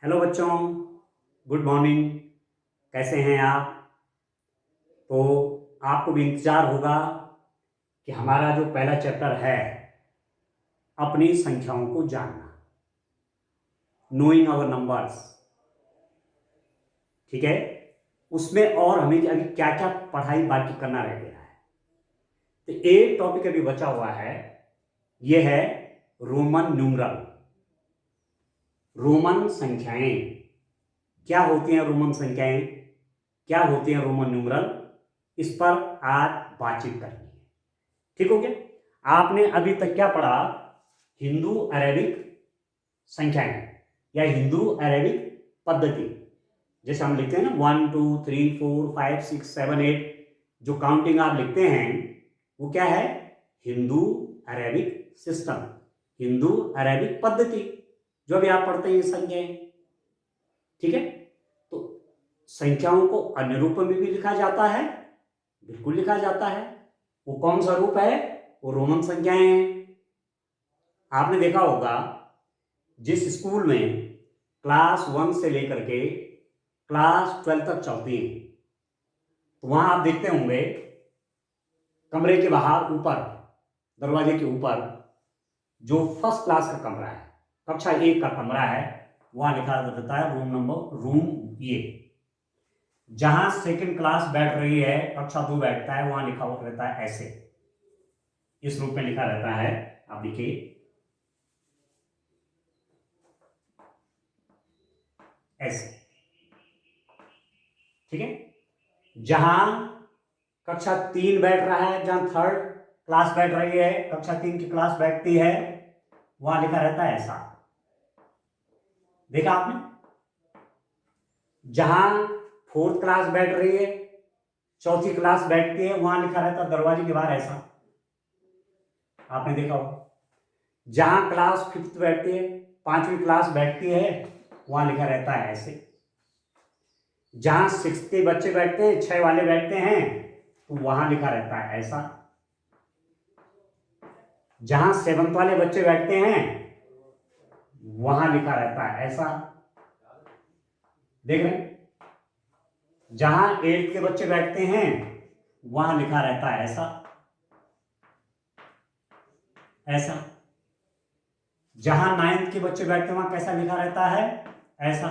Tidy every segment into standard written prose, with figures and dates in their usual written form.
Hello बच्चों, good morning. कैसे हैं आप? तो आपको भी इंतज़ार होगा कि हमारा जो पहला चैप्टर है अपनी संख्याओं को जानना, नोइंग आवर नंबर्स, ठीक है। उसमें और हमें अभी क्या क्या पढ़ाई बाकी करना रह गया है। तो एक टॉपिक अभी बचा हुआ है, यह है रोमन न्यूमरल, रोमन संख्याएं। क्या होती हैं रोमन संख्याएं, क्या होती हैं रोमन न्यूमरल, इस पर आज बातचीत करनी है। ठीक हो गया। आपने अभी तक क्या पढ़ा? हिंदू अरेबिक संख्याएं या हिंदू अरेबिक पद्धति। जैसे हम लिखते हैं ना 1 2 3 4 5 6 7 8, जो काउंटिंग आप लिखते हैं वो क्या है? Hindu Arabic system, Hindu Arabic पद्धति, जो भी आप पढ़ते हैं ये संख्याएं। ठीक है। तो संख्याओं को अन्य रूप में भी लिखा जाता है, बिल्कुल लिखा जाता है। वो कौन सा रूप है? वो रोमन संख्याएं हैं। आपने देखा होगा जिस स्कूल में क्लास 1 से लेकर के क्लास 12 तक चलती है, तो वहां आप देखते होंगे कमरे के बाहर ऊपर, दरवाजे के ऊपर, जो फर्स्ट क्लास का कमरा है, कक्षा 1 का कमरा है, वहां लिखा रहता है रूम नंबर, रूम ये। जहां सेकंड क्लास बैठ रही है, कक्षा 2 बैठता है, वहां लिखा हुआ रहता है ऐसे, इस रूप में लिखा रहता है। आप देखिए ऐसे, ठीक है। जहां कक्षा 3 बैठ रहा है, जहां थर्ड क्लास बैठ रही है, कक्षा 3 की क्लास बैठती है, वहां लिखा रहता है ऐसा। देखा आपने? जहां फोर्थ क्लास बैठ रही है, चौथी क्लास बैठती है, वहां लिखा रहता है दरवाजे के बाहर ऐसा। आपने देखा होगा। जहां क्लास 5th बैठती है, 5वीं क्लास बैठती है, वहां लिखा रहता है ऐसे। जहां 6th के बच्चे बैठते हैं, 6 वाले बैठते हैं, तो वहां लिखा रहता है ऐसा। जहां 7th वाले बच्चे बैठते हैं, वहां लिखा रहता है ऐसा। देख रहे हैं? जहां 8th के बच्चे बैठते हैं, वहां लिखा रहता है ऐसा, ऐसा। जहां 9th के बच्चे बैठते हैं, वहां कैसा लिखा रहता है? ऐसा।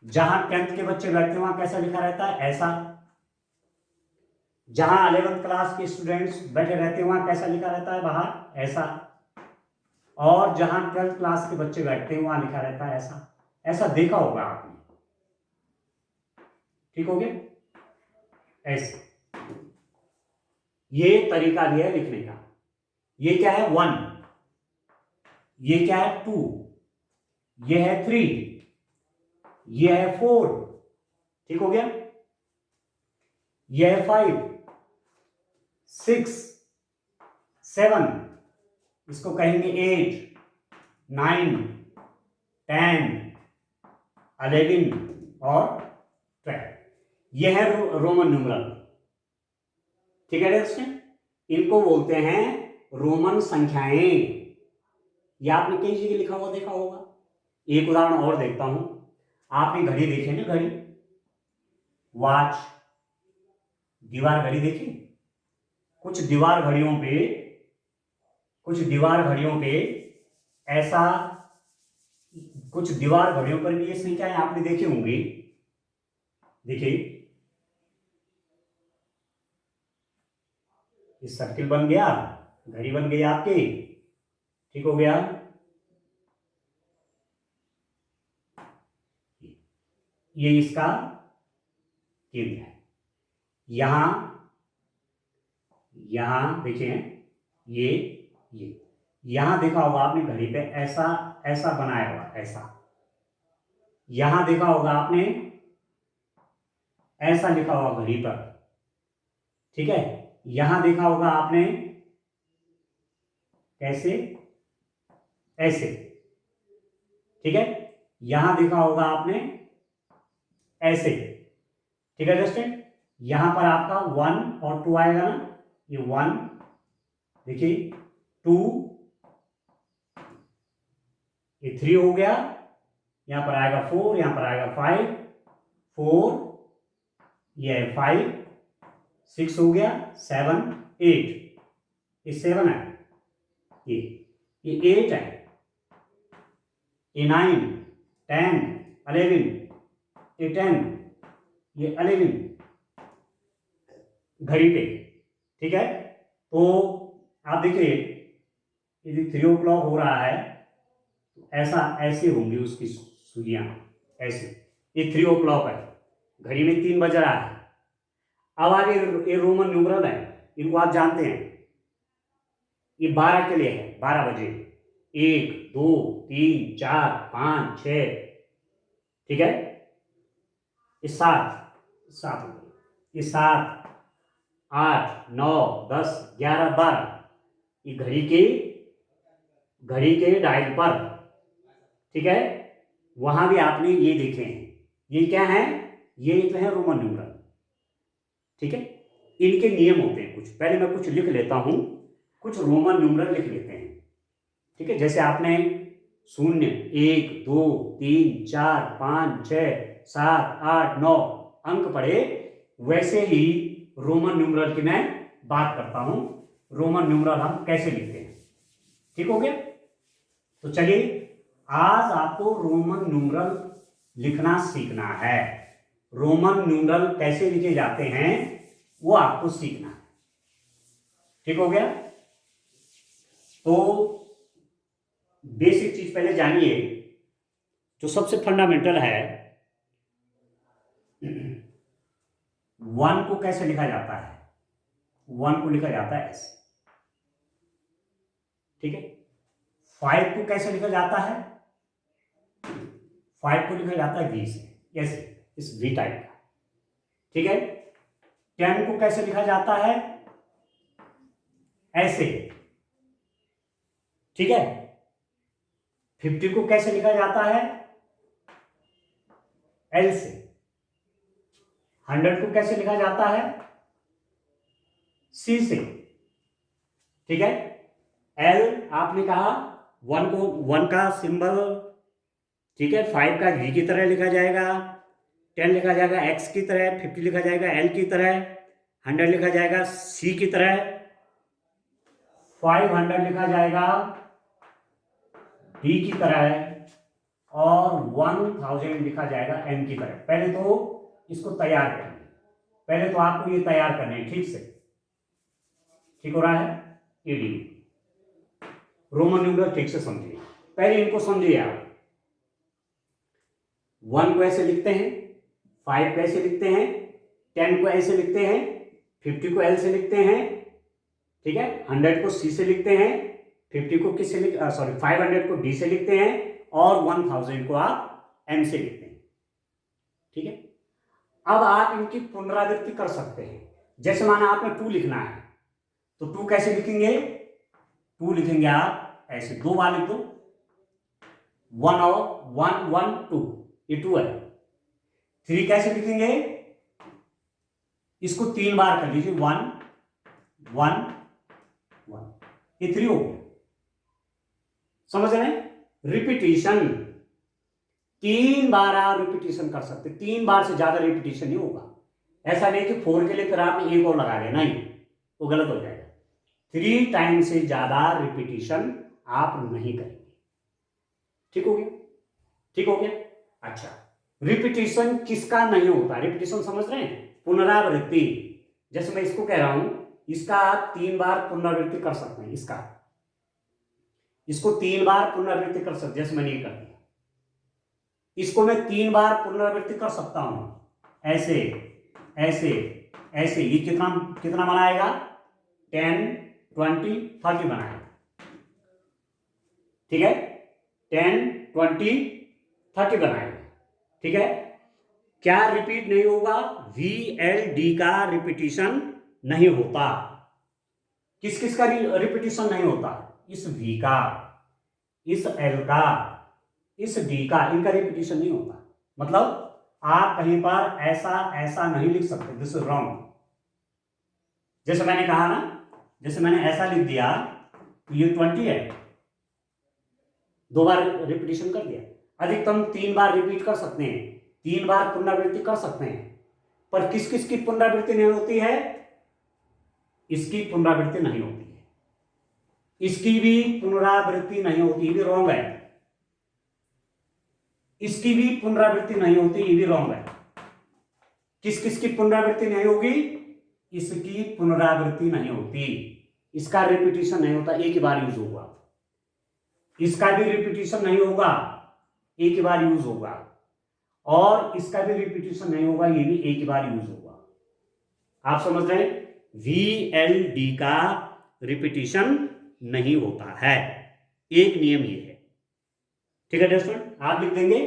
जहां 10th के बच्चे बैठते हैं, वहां कैसा लिखा रहता है? ऐसा। जहां 11th क्लास के स्टूडेंट्स बैठे रहते हैं, वहां कैसा लिखा रहता है बाहर? ऐसा। और जहां 12th क्लास के बच्चे बैठते हैं, वहां लिखा रहता है ऐसा। ऐसा देखा होगा आपने। ठीक हो गया। ऐसे ये तरीका भी है लिखने का। ये क्या है? 1, ये क्या है? 2, ये है 3, ये है 4, ठीक हो गया। ये है 5 6 7, इसको कहेंगे 8 9 10 11 और 12। यह है रोमन न्यूमरल। ठीक है दोस्तों, इनको बोलते हैं रोमन संख्याएं। ये आपने कई जगह लिखा हुआ देखा होगा। एक उदाहरण और देखता हूं। आपने घड़ी देखी ना, घड़ी, वॉच, दीवार घड़ी देखी? कुछ दीवार घड़ियों पे ऐसा, कुछ दीवार घड़ियों पर भी ये संख्याएं आपने देखी होंगी। देखिए, ये सर्किल बन गया, घड़ी बन गई आपकी, ठीक हो गया। ये इसका केंद्र है। यहां यहां देखिए, ये यहां देखा होगा आपने घड़ी पे ऐसा ऐसा बनाया हुआ, ऐसा। यहां देखा होगा आपने ऐसा लिखा हुआ घड़ी पर, ठीक है। यहां देखा होगा आपने कैसे, ऐसे, ठीक है। यहां देखा होगा आपने ऐसे, ठीक है दोस्तों। यहां पर आपका 1 और 2 आएगा ना, ये 1 देखिए, 2, ये 3 हो गया, यहाँ पर आएगा 4, यहाँ पर आएगा 5, 4, ये है 5, 6 हो गया, 7, 8, ये 7 है, ये 8 है, ये 9, 10, 11, ये 10, ये 11 घड़ी पे। ठीक है, तो आप देखिए यदि 3 o'clock हो रहा है तो ऐसे होंगी उसकी सुइयां, ऐसे। ये 3 o'clock है, घड़ी में 3 बज रहा है। अब आगे ये रोमन न्यूमरल है, इनको आप जानते हैं। ये 12 के लिए है, 12 बजे, 1, 2, 3, 4, 5, 6, ठीक है, ये 7 हो गए, ये 7, 8, 9, 10, 11, 12, ये घड़ी के डायल पर। ठीक है, वहां भी आपने ये देखे हैं, ये क्या है, ये तो है रोमन न्यूमरल। ठीक है, इनके नियम होते हैं कुछ, पहले मैं कुछ लिख लेता हूं, कुछ रोमन न्यूमरल लिख लेते हैं। ठीक है, जैसे आपने 0, 1, 2, 3, 4, 5, 6, 7, 8, 9 अंक पढ़े, वैसे ही रोमन न्यूमरल की मैं बात करता हूं। रोमन न्यूमरल हम कैसे लिखते हैं, ठीक हो गया। तो चलिए, आज आपको रोमन न्यूमरल लिखना सीखना है। रोमन न्यूमरल कैसे लिखे जाते हैं वो आपको सीखना है, ठीक हो गया। तो बेसिक चीज पहले जानिए, जो सबसे फंडामेंटल है, 1 को कैसे लिखा जाता है। 1 को लिखा जाता है ऐसे, ठीक है। 5 को कैसे लिखा जाता है, 5 को लिखा जाता है V से, कैसे, इस V टाइप का, ठीक है। 10 को कैसे लिखा जाता है, ऐसे, ठीक है। 50 को कैसे लिखा जाता है, L से। 100 को कैसे लिखा जाता है, C से, ठीक है। L आपने कहा, 1 का सिंबल, ठीक है, 5 का V की तरह लिखा जाएगा, 10 लिखा जाएगा X की तरह, 50 लिखा जाएगा L की तरह, 100 लिखा जाएगा C की तरह, 500 लिखा जाएगा D की तरह, और 1000 लिखा जाएगा M की तरह। पहले तो इसको तैयार करें, पहले तो आपको ये तैयार करने हैं, ठीक से, ठीक हो रहा है। ईडी रोमन न्यूमरल ठीक से समझिए, पहले इनको समझिए आप। 1 को ऐसे लिखते हैं, 5 को ऐसे लिखते हैं, 10 को ऐसे लिखते हैं, 50 को L से लिखते हैं, ठीक है। 100 को C से लिखते हैं, 50 को किससे 500 को D से लिखते हैं, और 1000 को आप M से लिखते हैं, ठीक है। अब आप इनकी पुनरावृत्ति कर सकते हैं। जैसे माना आपने 2 लिखना है, तो 2 कैसे लिखेंगे, 2 लिखेंगे आप ऐसे, 2 बार लिख दो, 1 और 1 1 2, ये 2 है। 3 कैसे लिखेंगे, इसको 3 बार कर लीजिए, 1 1 1, ये 3 हो गया। समझ रहे हैं, रिपीटिशन 3 बार आप रिपीटिशन कर सकते, 3 बार से ज्यादा रिपीटिशन नहीं होगा। ऐसा नहीं कि 4 के लिए फिर आपने 1 और लगा दिया, नहीं, वो गलत हो जाएगा। 3 टाइम से ज्यादा रिपीटिशन आप नहीं करेंगे, ठीक हो गया, ठीक हो गया। अच्छा, रिपीटिशन किसका नहीं होता, रिपीटिशन समझ रहे हैं, पुनरावृत्ति। जैसे मैं इसको कह रहा हूं, इसका आप 3 बार पुनरावृत्ति कर सकते हैं, इसको 3 बार पुनरावृत्ति कर सकते, जैसे मैंने ये कर दिया, इसको मैं 3 बार पुनरावृत्ति कर सकता हूं, ऐसे ऐसे ऐसे। ये कितना बनाएगा, 10 20 30 बनाएगा, ठीक है, 10 20 30 बनाएगा, ठीक है। क्या रिपीट नहीं होगा, VLD का रिपीटिशन नहीं होता। किस किस का रिपीटिशन नहीं होता, इस V का, इस L का, इस D का, इनका रिपीटिशन नहीं होता। मतलब आप कहीं पर ऐसा नहीं लिख सकते, दिस इज रॉन्ग। जैसे मैंने कहा ना, जैसे मैंने ऐसा लिख दिया, ये 20 है, 2 बार रिपीटिशन कर दिया, अधिकतम 3 बार रिपीट कर सकते हैं, 3 बार पुनरावृत्ति कर सकते हैं, पर किस किस की पुनरावृत्ति नहीं होती है? इसकी पुनरावृत्ति नहीं होती है, इसकी भी पुनरावृत्ति नहीं होती, ये भी रॉन्ग है। इसकी भी पुनरावृत्ति नहीं होती, ये भी रॉन्ग है। किस किस की पुनरावृत्ति नहीं होगी? इसकी पुनरावृत्ति नहीं होती, इसका रिपीटिशन नहीं होता, एक ही बार यूज होगा। इसका भी रिपीटिशन नहीं होगा, एक ही बार यूज होगा, और इसका भी रिपीटिशन नहीं होगा, ये भी एक ही बार यूज होगा। आप समझ रहे हैं? VLD का रिपीटिशन नहीं होता है, एक नियम ये है। ठीक है स्टूडेंट, आप लिख देंगे,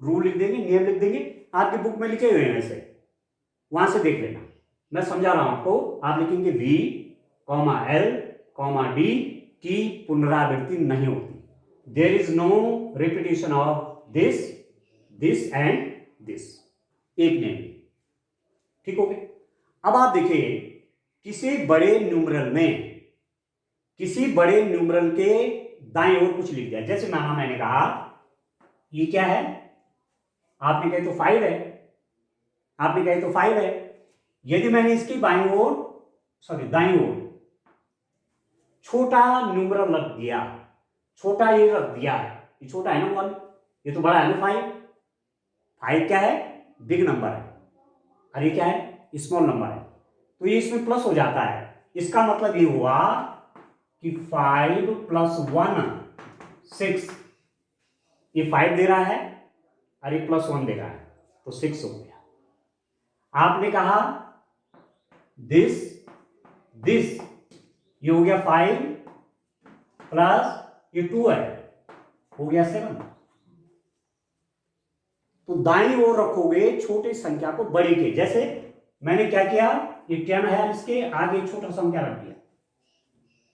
रूल लिख देंगे, नियम लिख देंगे, आपकी बुक में लिखे हुए हैं ऐसे, वहां से देख लेना, मैं समझा रहा हूं आपको। आप लिखेंगे V, L, D की पुनरावृत्ति नहीं होती, there is no repetition of this, this and this, एक नियम। ठीक हो गया? अब आप देखिए, किसी बड़े न्यूमरल में, किसी बड़े न्यूमरल के दाएं ओर कुछ लिख दिया, जैसे मैंने कहा ये क्या है, आपने कहे तो 5 है, आपने कहे तो 5 है। यदि मैंने इसकी बाईं ओर, सॉरी दाईं ओर छोटा न्यूमरल रख दिया, छोटा ये रख दिया, ये छोटा है ना 1, ये तो बड़ा है ना 5, 5 क्या है? बिग नंबर है, और ये क्या है? स्मॉल नंबर है, तो ये इसमें प्लस हो जाता है। इसका मतलब ये हुआ कि 5 + 1 6, ये 5 दे रहा है और ये +1 दे रहा है, तो 6 हो गया। आपने कहा दिस, ये हो गया 5 प्लस ये 2 है, हो गया 7। तो दाईं ओर रखोगे छोटी संख्या को बड़ी के, जैसे मैंने क्या किया, ये 10 है, इसके आगे छोटा संख्या रख दिया,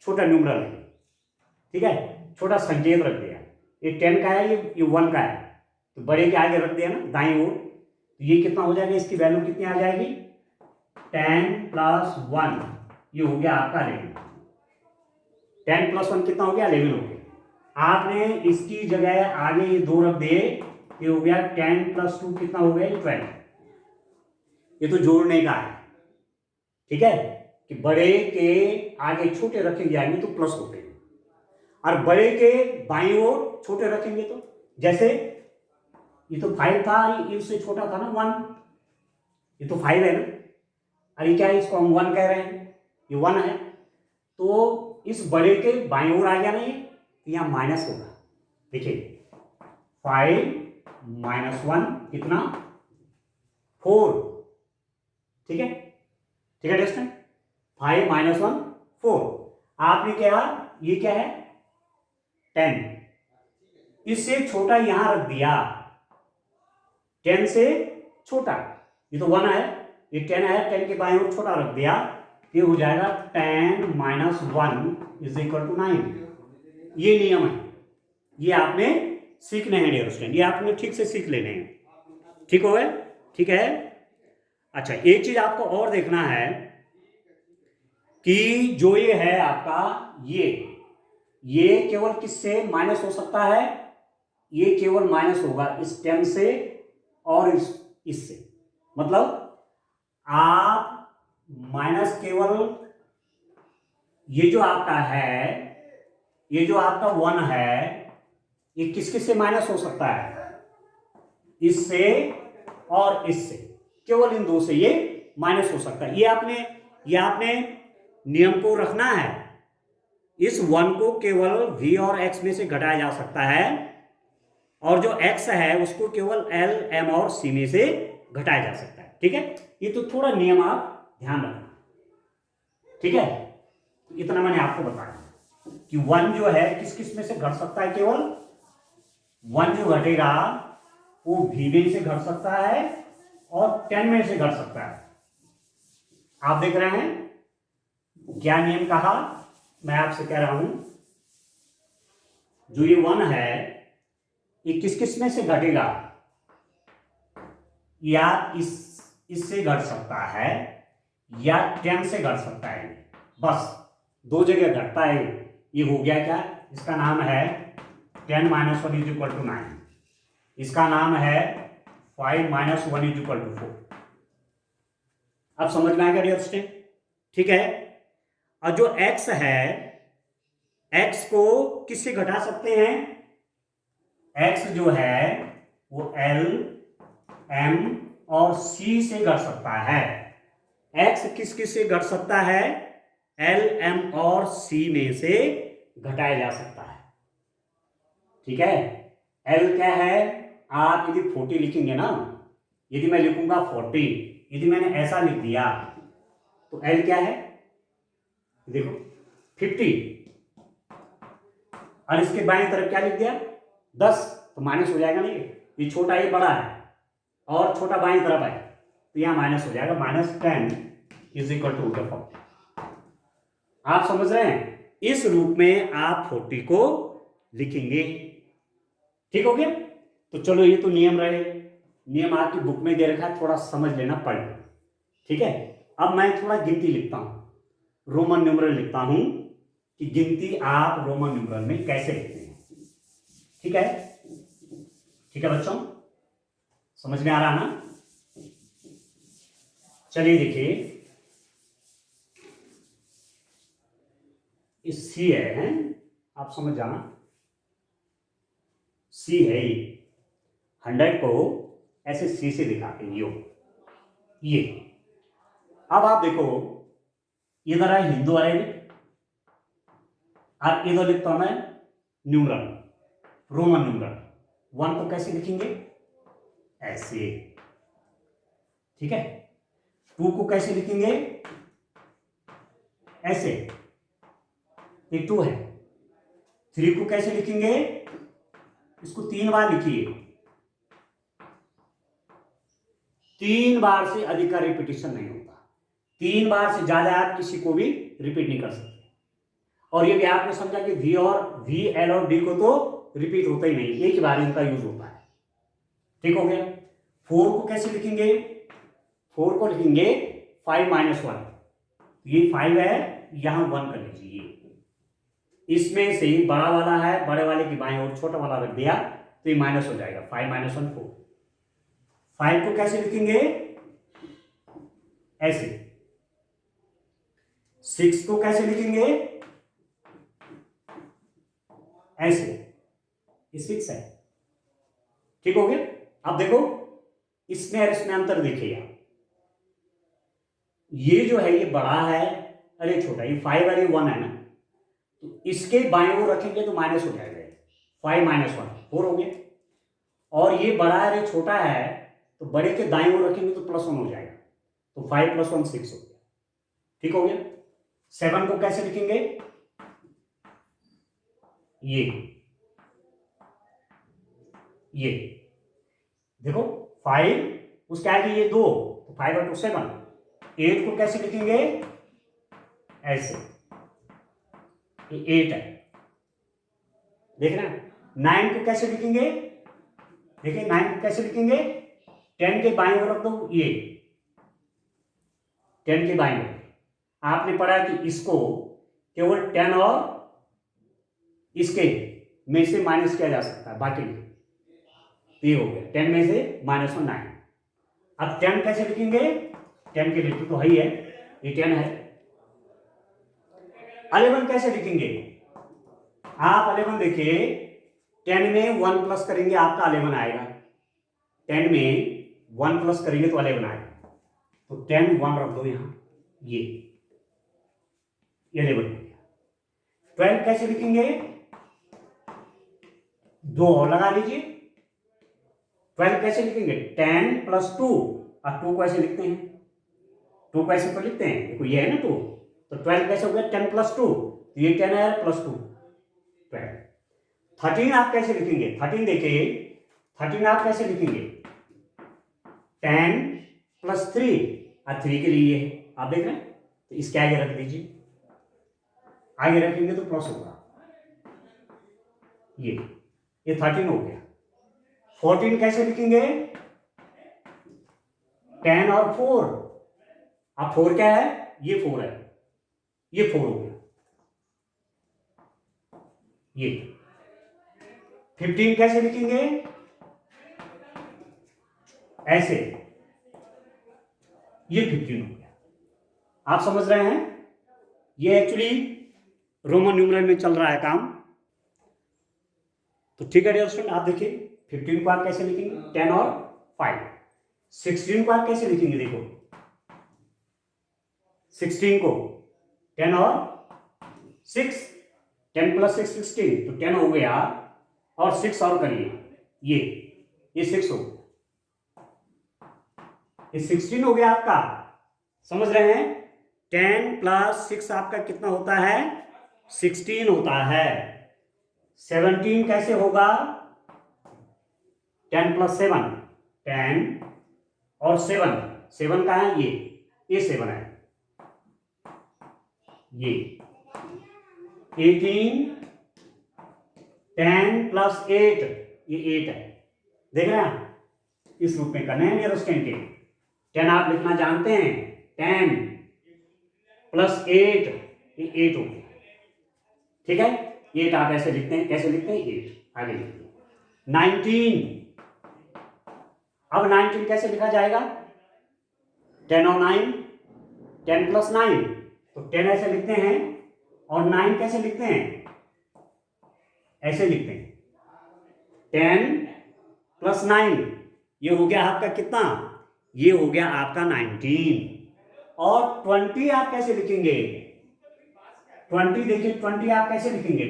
छोटा न्यूमरल है, ठीक है, छोटा संकेत रख दिया। ये 10 का है, ये 1 का है, तो बड़े के आगे रख दिया ना दाईं ओर, तो ये कितना हो जाएगा, इसकी वैल्यू कितनी आ जाएगी? 10 + 1, ये हो गया आपका 11। 10 + 1 कितना हो गया? 11 हो गया। आपने इसकी जगह आगे ये 2 रख दिए, ये हो गया 10 + 2 कितना हो गया? 12। ये तो जोड़ने का है, ठीक है, कि बड़े के आगे छोटे रखे जाएंगे तो प्लस होते हैं, और बड़े के बाईं ओर छोटे रखेंगे तो, जैसे ये तो 5 था, ये इससे छोटा था ना 1, ये तो 5 है ना, और ये क्या है, इसको हम 1 कह रहे हैं, ये 1 है, तो इस बड़े के बाईं ओर आ गया नहीं, तो यहां माइनस होगा। देखिए 5 - 1 कितना? 4, ठीक है, ठीक है दोस्तों, 5 - 1 4। आपने क्या, ये क्या है? 10, इससे छोटा यहां रख दिया, 10 से छोटा, ये तो 1 है, ये 10 है, 10 के बाएं ओर छोटा रख दिया, ये हो जाएगा 10 - 1 = 9। ये नियम है, ये आपने सीखने हैं डियर स्टूडेंट, ये आपने ठीक से सीख लेने हैं। ठीक हो गए? ठीक है। अच्छा, एक चीज आपको और देखना है कि जो ये है आपका, ये केवल किससे माइनस हो सकता है? ये केवल माइनस होगा इस 10 से और इससे, मतलब आप माइनस केवल, ये जो आपका है, ये जो आपका 1 है, ये किस किस से माइनस हो सकता है? इससे और इससे, केवल इन दो से ये माइनस हो सकता है। ये आपने नियम को रखना है, इस 1 को केवल v और x में से घटाया जा सकता है, और जो x है उसको केवल l, m और c में से घटाया जा सकता है। ठीक है, ये तो थोड़ा नियम आप ध्यान रखना, ठीक है। इतना मैंने आपको बताया कि 1 जो है किस किस में से घट सकता है, केवल 1 जो घटेगा वो v में से घट सकता है और 10 में से घट सकता है। आप देख रहे हैं क्या नियम कहा, मैं आपसे कह रहा हूं, जो ये 1 है ये किस किस में से घटेगा, या इससे घट सकता है या 10 से घट सकता है, बस 2 जगह घटता है। ये हो गया क्या, इसका नाम है 10 - 1 = 9। इसका नाम है 5 माइनस 1 इज इक्वल टू 4। अब समझ में आएगा डियर स्टूडेंट, ठीक है। और जो x है, x को किससे घटा सकते हैं? x जो है वो l, m और c से घट सकता है। x किस किस से घट सकता है? l, m और c में से घटाया जा सकता है, ठीक है। l क्या है? आप यदि 40 लिखेंगे ना, यदि मैं लिखूंगा 40, यदि मैंने ऐसा लिख दिया तो l क्या है? देखो 50, और इसके बाएं तरफ क्या लिख दिया? 10, तो माइनस हो जाएगा नहीं, ये छोटा ये बड़ा है और छोटा बाएं तरफ है, तो यहां माइनस हो जाएगा। -10 इज इक्वल टू 40। आप समझ रहे हैं? इस रूप में आप 40 को लिखेंगे, ठीक हो गया। तो चलो ये तो नियम रहे, नियम आपकी बुक में दे रखा है, थोड़ा समझ लेना पड़ेगा, ठीक है। अब मैं थोड़ा गिनती लिखता हूं, रोमन न्यूमरल लिखता हूं कि गिनती आप रोमन न्यूमरल में कैसे लिखते हैं, ठीक है। ठीक है बच्चों, समझ में आ रहा ना? चलिए देखिए, इस सी है, आप समझ जाना, सी है ये, 100 को ऐसे सी से दिखाते हैं ये। अब आप देखो, इधर है हिंदू अरेबिक और इधर लिखता हूं मैं न्यूमरल, रोमन न्यूमरल। 1 को कैसे लिखेंगे? ऐसे, ठीक है। 2 को कैसे लिखेंगे? ऐसे, ये 2 है। 3 को कैसे लिखेंगे? इसको 3 बार लिखिए, 3 बार से अधिक का रिपीटिशन नहीं होता, 3 बार से ज्यादा आप किसी को भी रिपीट नहीं कर सकते। और ये भी आपने समझा कि वी और वी, एल और डी को तो रिपीट होता ही नहीं, एक ही बार इनका यूज होता है, ठीक हो गया। 4 को कैसे लिखेंगे? 4 को लिखेंगे 5 माइनस 1, ये 5 है, यहां 1 कर लीजिए, इसमें से ही बड़ा वाला है, बड़े वाले की बाएं और छोटा वाला रख दिया तो ये माइनस हो जाएगा, 5 माइनस 1 4। 5 को कैसे लिखेंगे? ऐसे। 6 को कैसे लिखेंगे? ऐसे, ये 6 है, ठीक हो गया। अब देखो, इसमें और इसमें अंतर देखिए, ये जो है ये बड़ा है और ये छोटा, ये 5 और ये 1 है ना, तो इसके बाएं ओर रखेंगे तो माइनस हो जाएगा, 5 माइनस 1 4 हो गया। और ये बड़ा है, ये छोटा है, तो बड़े के दाएं ओर रखेंगे तो +1 हो जाएगा, तो 5 + 1 6 हो गया, ठीक हो गया। 7 को कैसे लिखेंगे? ये देखो 5, उसके आगे ये 2, तो 5 और 2 7। 8 को कैसे लिखेंगे? ऐसे, ये 8 है, देख रहे हैं। 9 को कैसे लिखेंगे? देखिए 9 को कैसे लिखेंगे? 10 के बाएं ओर रख दो, ये 10 के बाएं ओर। आपने पढ़ा कि इसको केवल 10 और इसके में से माइनस किया जा सकता है, बाकी ये हो गया 10 में से -9। अब 10 कैसे लिखेंगे? 10 के लिए तो है ही है, ये 10 है। 11 कैसे लिखेंगे? आप 11 देखिए, 10 में 1 प्लस करेंगे आपका 11 आएगा, 10 में 1 प्लस करेंगे तो 11 आएगा, तो 10 1 रख दो यहां, ये 11 हो गया। 12 कैसे लिखेंगे? 2 और लगा लीजिए। 12 कैसे लिखेंगे? 10 + 2, और 2 को ऐसे लिखते हैं, 2 को ऐसे तो लिखते हैं, देखो ये है ना 2, तो 12 कैसे हो गया? 10 + 2, तो ये 10 है +2 12। 13 आप कैसे लिखेंगे? 13 देखिए, 13 आप कैसे लिखेंगे? 10 + 3, और 3 के लिए है, आप देख रहे हैं, तो इसके आगे रख दीजिए, आगे रखेंगे तो प्लस होगा, ये 13 हो गया। 14 कैसे लिखेंगे? 10 और 4, अब 4 क्या है? ये 4 है, ये 4 हो गया, ये 15 कैसे लिखेंगे? ऐसे, ये 15 हो गया। आप समझ रहे हैं? ये एक्चुअली रोमन न्यूमरल में चल रहा है काम। तो ठीक है डियर स्टूडेंट, आप देखिए 15 को आप कैसे लिखेंगे, 10 और 5। 16 को आप कैसे लिखेंगे, देखो 16 को 10 और 6, 10 + 6 16, तो 10 हो गया, और 6 और करिए, ये 6 हो गया, ये 16 हो गया आपका। समझ रहे हैं? 10 + 6 आपका कितना होता है, 16 होता है। 17 कैसे होगा, 10 + 7, 10 और 7, 7 का है ये 7 है, ये 18, 10 + 8, ये 8 है। देख रहे हैं? इस रूप में करना है नियरेस्ट 10 के। 10 आप लिखना जानते हैं, 10 + 8, ये 8 हो गया। ठीक है, 8 आप ऐसे लिखते हैं, कैसे लिखते हैं, 8 आगे लिखते हैं। 19, अब 19 कैसे लिखा जाएगा, 10 और 9, 10 + 9, तो 10 ऐसे लिखते हैं, और 9 कैसे लिखते हैं, ऐसे लिखते हैं, 10 + 9, ये हो गया आपका कितना, ये हो गया आपका 19। और 20 आप कैसे लिखेंगे, 20 देखिए, 20 आप कैसे लिखेंगे,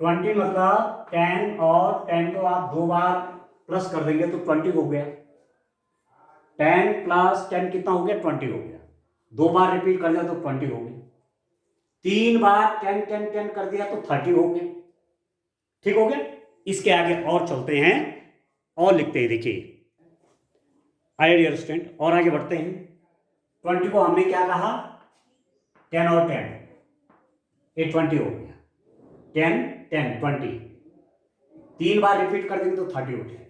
20 मतलब 10 और 10 को आप 2 बार प्लस कर देंगे तो 20 हो गया। 10 + 10 कितना हो गया, 20 हो गया। 2 बार रिपीट कर दिया तो 20 हो गया। 3 बार 10 10 10 कर दिया तो 30 हो गया। ठीक हो गया। इसके आगे और चलते हैं और लिखते हैं, देखिए आइए डियर स्टूडेंट, और आगे बढ़ते हैं। 20 को हमने क्या कहा, 10 और 10, ये 20 हो गया। 10 10 20, 3 बार रिपीट कर देंगे तो 30 हो जाएगा।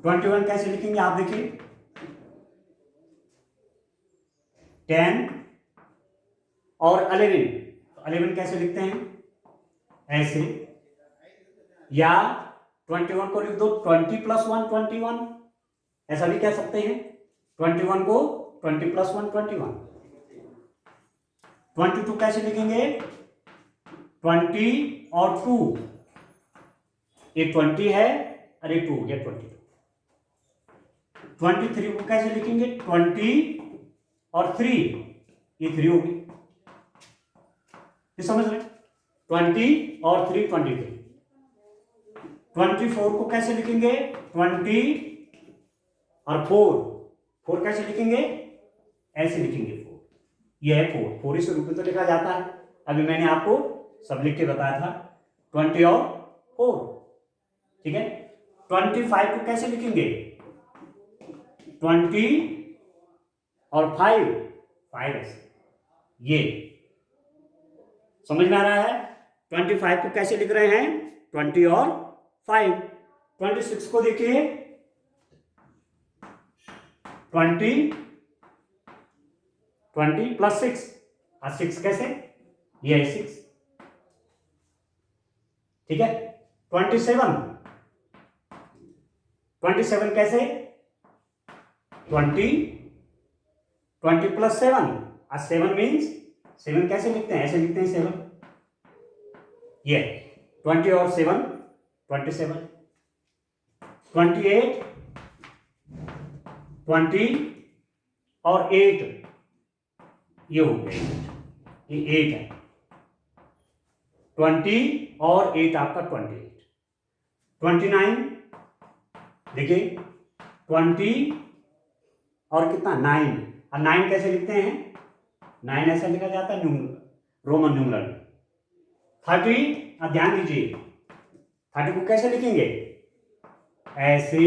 21 कैसे लिखेंगे, आप देखिए, 10 और 11, तो 11 कैसे लिखते हैं, ऐसे, या 21 को लिख दो 20 + 1 21, ऐसा भी कह सकते हैं। 21 को 20 + 1 21। 22 कैसे लिखेंगे, 20 और 2, ये 20 है, अरे 2 हो गया 22। 23 को कैसे लिखेंगे, 20 और 3, ये 3 हो गई। ये समझ रहे, 20 और 3 23। 24 को कैसे लिखेंगे, 20 और 4 कैसे लिखेंगे, ऐसे लिखेंगे 4, ये है 4 इस रूप में तो लिखा जाता है। अभी मैंने आपको सब लिख के बताया था, 20 और 4। ठीक है। 25 को कैसे लिखेंगे, 20 और 5 ऐसे, ये समझ में आ रहा है। 25 को कैसे लिख रहे हैं, 20 और 5। 26 को देखिए, 20 + 6, और 6 कैसे, ये है 6। ठीक है। 27 कैसे, 20 + 7, और 7 मीन्स 7 कैसे लिखते हैं, ऐसे लिखते हैं 7, ये 20 और 7 27। 28, 20 और 8, ये हो गया, ये 8 है। 20 और 8 आपका 28। 29 देखिए, 20 और कितना 9, और 9 कैसे लिखते हैं, 9 ऐसा लिखा जाता है रोमन न्यूमरल। 30, अब ध्यान दीजिए, 30 को कैसे लिखेंगे, ऐसे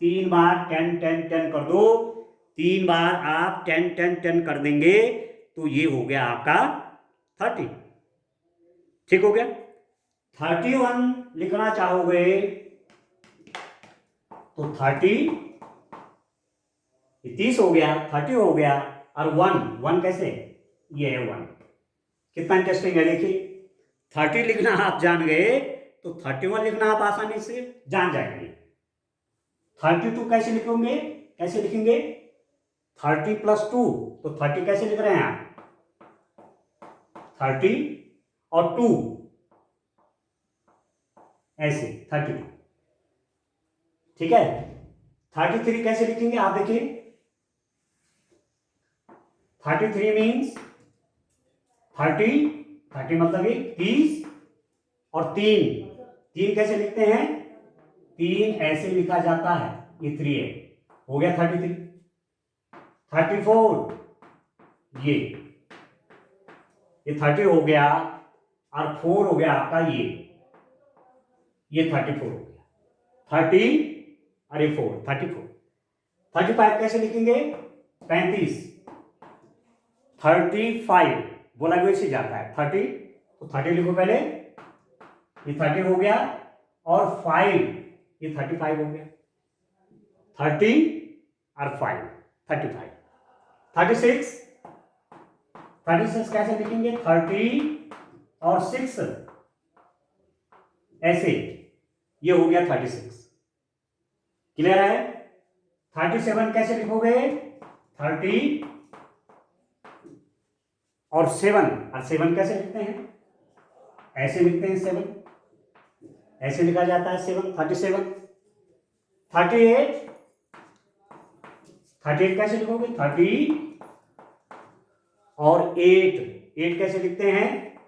3 बार 10 10 10 कर दो, 3 बार आप 10 10 10 कर देंगे तो ये हो गया आपका 30। ठीक हो गया। 31 लिखना चाहोगे तो 30 हो गया, 30 हो गया, और 1 कैसे, ये है 1। कितना इंटरेस्टिंग है, देखिए 30 लिखना आप जान गए तो 31 लिखना आप आसानी से जान जाएंगे। 32 कैसे लिखोगे, कैसे लिखेंगे, 30 + 2, तो 30 कैसे लिख रहे हैं आप, 30 और 2 ऐसे 32, ठीक है। 33 कैसे लिखेंगे आप देखिए, 33 मीन्स 30 मतलब ये 30 और 3 कैसे लिखते हैं, 3 ऐसे लिखा जाता है, ये 3 है, हो गया 33। 34 ये 30 हो गया और 4 हो गया आपका ये 34 हो गया, 30 और ये 4, 34। 35 कैसे लिखेंगे, 35, 35 बोला भी वैसे जाता है, 30 तो 30 लिखो पहले, ये 30 हो गया और 5 ये 35 हो गया, 30 और 5 35। 36 कैसे लिखेंगे, 30 और 6 ऐसे, ये हो गया 36, क्लियर है। 37 कैसे लिखोगे, 30 और 7 कैसे लिखते हैं, ऐसे लिखते हैं 7, ऐसे लिखा जाता है 7, 37। 38 कैसे लिखोगे, 30 और 8 कैसे लिखते हैं,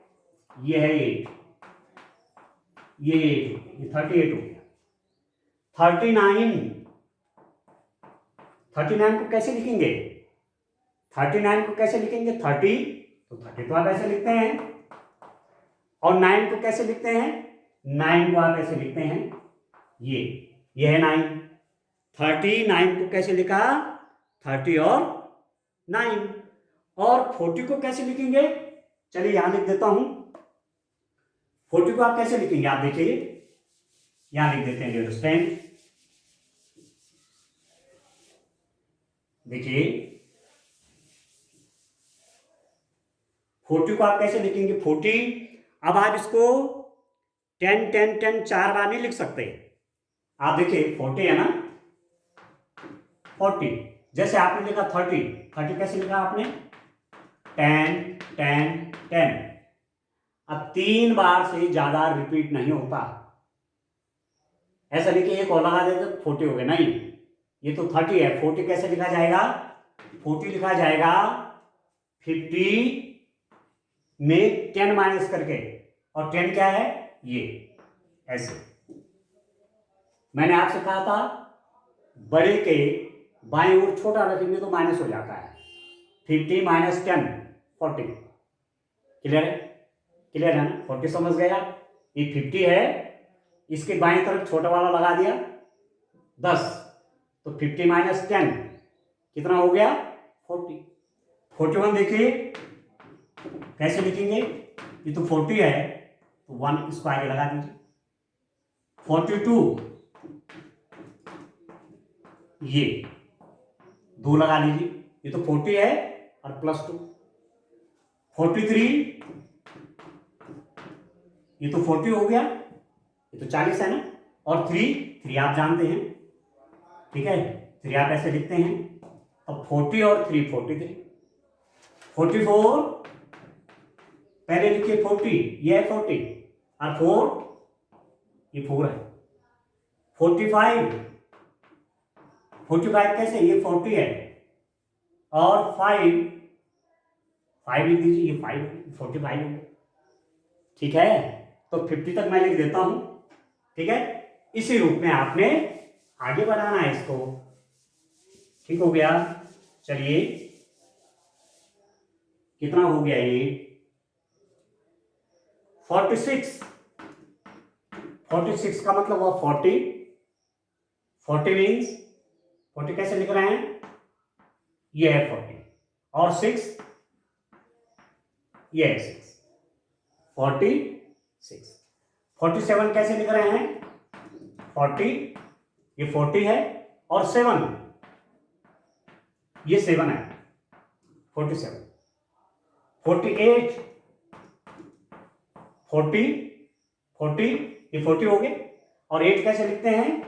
ये है 8, ये 38 हो गया। 39 को कैसे लिखेंगे, 39 को कैसे लिखेंगे, 30 तो 30 तो आप ऐसे लिखते हैं, और 9 को कैसे लिखते हैं, 9 को आप ऐसे लिखते हैं, ये है 9। 39 को कैसे लिखा, 30 और 9, और 40 को कैसे लिखेंगे, चलिए यहां लिख देता हूं। 40 को आप कैसे लिखेंगे, आप देखिए यहां लिख देते हैं डियर स्टूडेंट, देखिए 40 को आप कैसे लिखेंगे, 40, अब आप इसको 10 10 10 4 बार नहीं लिख सकते, आप देखिए 40 है ना, 40 जैसे आपने लिखा 30 कैसे लिखा आपने, 10 10 10, अब 3 बार से ज्यादा रिपीट नहीं होता, ऐसा नहीं कि एक और लगा दे तो 40 हो गया, नहीं, ये तो 30 है, 40 कैसे लिखा जाएगा, 40 लिखा जाएगा 50 में 10 माइनस करके, और 10 क्या है, ये ऐसे। मैंने आपसे कहा था बड़े के बाएं ओर छोटा रखेंगे तो माइनस हो जाता है, 50 - 10 40, क्लियर है, क्लियर है ना, 40 समझ गया, ये 50 है, इसके बाएं तरफ छोटा वाला लगा दिया 10, तो 50 - 10 कितना हो गया, 40। 41 देखिए कैसे लिखेंगे, ये तो 40 है तो 1 इसको आगे लगा दीजिए, 42 ये 2 लगा लीजिए, ये तो 40 है और +2, 43 ये तो 40 हो गया, ये तो 40 है ना, और 3 आप जानते हैं, ठीक है, 3 आप ऐसे लिखते हैं, अब 40 और 3 43। 44 पहले लिखिए 40, ये है 40 और 4 ये 4 है। 45 कैसे, ये 40 है और 5 लिख दीजिए, ये 5 45 हो गया, ठीक है, तो 50 तक मैं लिख देता हूं, ठीक है, इसी रूप में आपने आगे बढ़ाना है इसको, ठीक हो गया। चलिए कितना हो गया ये, 46 का मतलब हुआ 40 मीन्स 40 कैसे लिख रहे हैं, ये है 40 और 6 ये है 6, 46। 47 कैसे लिख रहे हैं, 40 ये 40 है और 7 ये 7 है, 47। 48 40 ये 40 हो गए, और 8 कैसे लिखते हैं,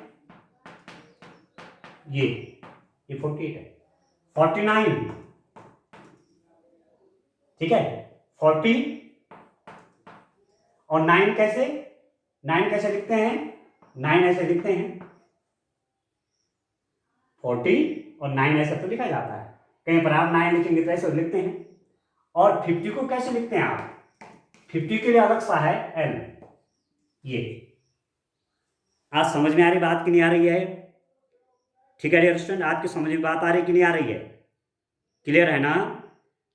ये 48 है। 49, ठीक है, 40 और 9 कैसे, 9 कैसे लिखते हैं, 9 ऐसे लिखते हैं, 40 और 9 ऐसा तो लिखा जाता है, कहीं पर आप 9 लिखेंगे तो ऐसे लिखते हैं। और 50 को कैसे लिखते हैं आप, 50 के लिए अलग सा है L। ये आज समझ में आ रही बात कि नहीं आ रही है? ठीक है डियर स्टूडेंट, आपकी समझ में बात आ रही कि नहीं आ रही है? क्लियर है ना?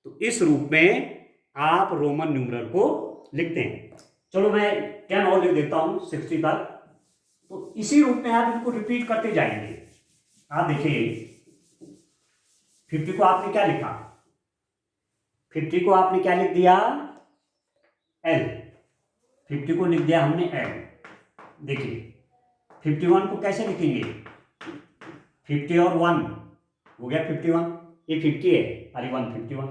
तो इस रूप में आप रोमन न्यूमरल को लिखते हैं। चलो मैं 10 और लिख देता हूं 60 तक। तो इसी रूप में आप इनको रिपीट करते जाएंगे। आप देखिए 50 को आपने क्या लिखा, 50 को आपने क्या लिख दिया, L। 50 को लिख दिया हमने L। देखिए 51 को कैसे लिखेंगे, 50 और 1 हो गया 51, ये 50 है, अरे 1 51।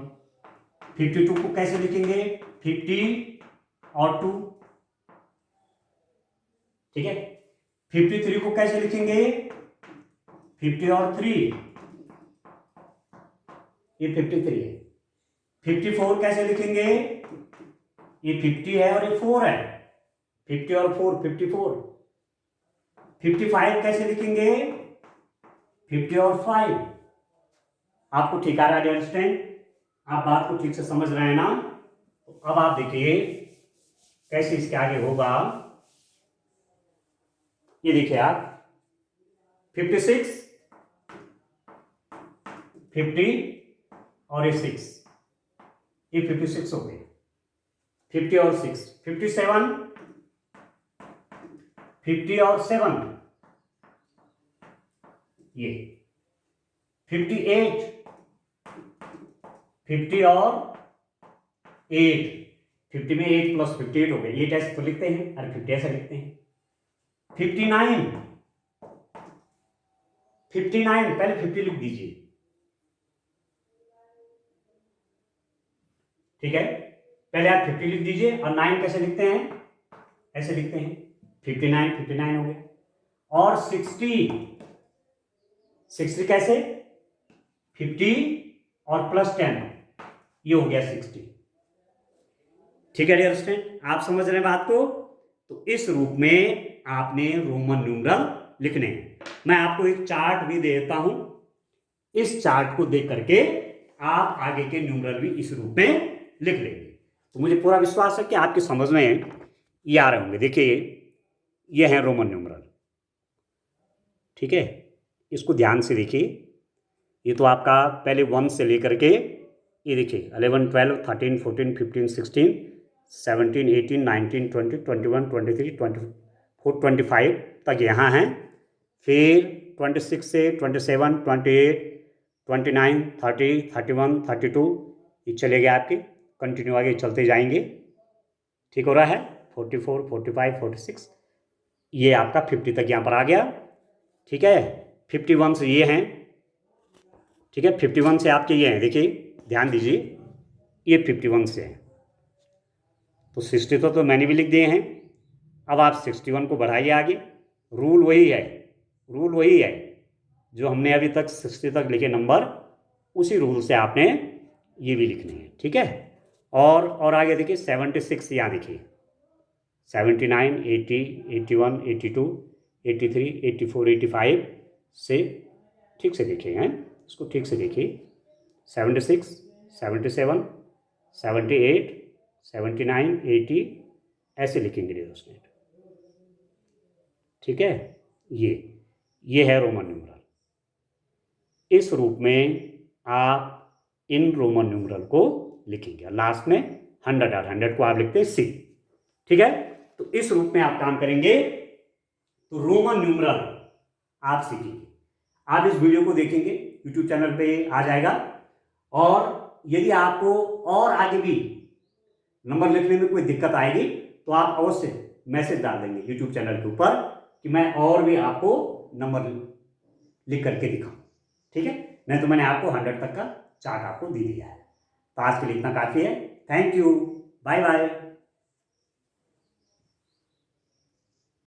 52 को कैसे लिखेंगे, 50 और 2, ठीक है। 53 को कैसे लिखेंगे, 50 और 3, ये 53 है। 54 कैसे लिखेंगे, ये 50 है और ये 4 है, 50 और 4 54। 55 कैसे लिखेंगे, 50 और 5। आपको ठीक आ रहा है अंडरस्टैंड, आप बात को ठीक से समझ रहे हैं ना? तो अब आप देखिए कैसे इसके आगे होगा। ये देखिए आप 56, 50 और ये 6, ये 56 हो गए। 50 और 6, 57, 50 और 7, ये 58, 50 और 8, 50 में 8 प्लस 58 हो गए, 8 ऐसे तो लिखते हैं, अरे 50 ऐसा लिखते हैं। 59, 59 पहले 50 लिख दीजिए, ठीक है, पहले आप 50 लिख दीजिए और 9 कैसे लिखते हैं, ऐसे लिखते हैं, 59 59 हो गए। और 60, 60 कैसे, 50 और प्लस 10, ये हो गया 60। ठीक है डियर स्टूडेंट, आप समझ रहे हैं बात को? तो इस रूप में आपने रोमन न्यूमरल लिखने हैं। मैं आपको एक चार्ट भी देता हूं, इस चार्ट को देख करके आप आगे के न्यूमरल भी इस रूप में लिख लेंगे। तो मुझे पूरा विश्वास है कि आपकी समझ में ये आ रहे होंगे। देखिए ये है रोमन न्यूमरल, ठीक है, इसको ध्यान से देखिए। ये तो आपका पहले 1 से लेकर के ये देखिए 11 12 13 14 15 16 17 18 19 20 21 23 24 25 तक यहाँ हैं। फिर 26 से 27 28 29 30 31 32 ये चले गए आपके, कंटिन्यू आगे चलते जाएंगे, ठीक हो रहा है। 44 45 46 ये आपका 50 तक यहाँ पर आ गया, ठीक है। 51 से ये हैं, ठीक है, 51 से आपके ये हैं, देखिए ध्यान दीजिए, ये 51 से हैं। तो 60 तो मैंने भी लिख दिए हैं। अब आप 61 को बढ़ाइए आगे, रूल वही है, रूल वही है जो हमने अभी तक 60 तक लिखे नंबर, उसी रूल से आपने ये भी लिखने हैं, ठीक है। और आगे देखिए 76 यहाँ देखिए, 79 80 81 82 83 84 85 से ठीक से देखिए हैं, इसको ठीक से देखिए। 76 77 78 79 80 ऐसे लिखेंगे दोस्तों, ठीक है। ये है रोमन न्यूमरल। इस रूप में आप इन रोमन न्यूमरल को लिखेंगे, लास्ट में 100 और 100 को आप लिखते हैं C, ठीक है। तो इस रूप में आप काम करेंगे तो रोमन न्यूमरल आप सीखेंगे। आप इस वीडियो को देखेंगे, यूट्यूब चैनल पे आ जाएगा। और यदि आपको और आगे भी नंबर लिखने में कोई दिक्कत आएगी तो आप अवश्य मैसेज डाल देंगे यूट्यूब चैनल के ऊपर कि मैं और भी आपको नंबर लिख करके दिखाऊं, ठीक है। नहीं तो मैंने आपको 100 तक का चार्ट आपको दे दिया है। तो आज के लिए इतना काफ़ी है। Thank you, bye bye.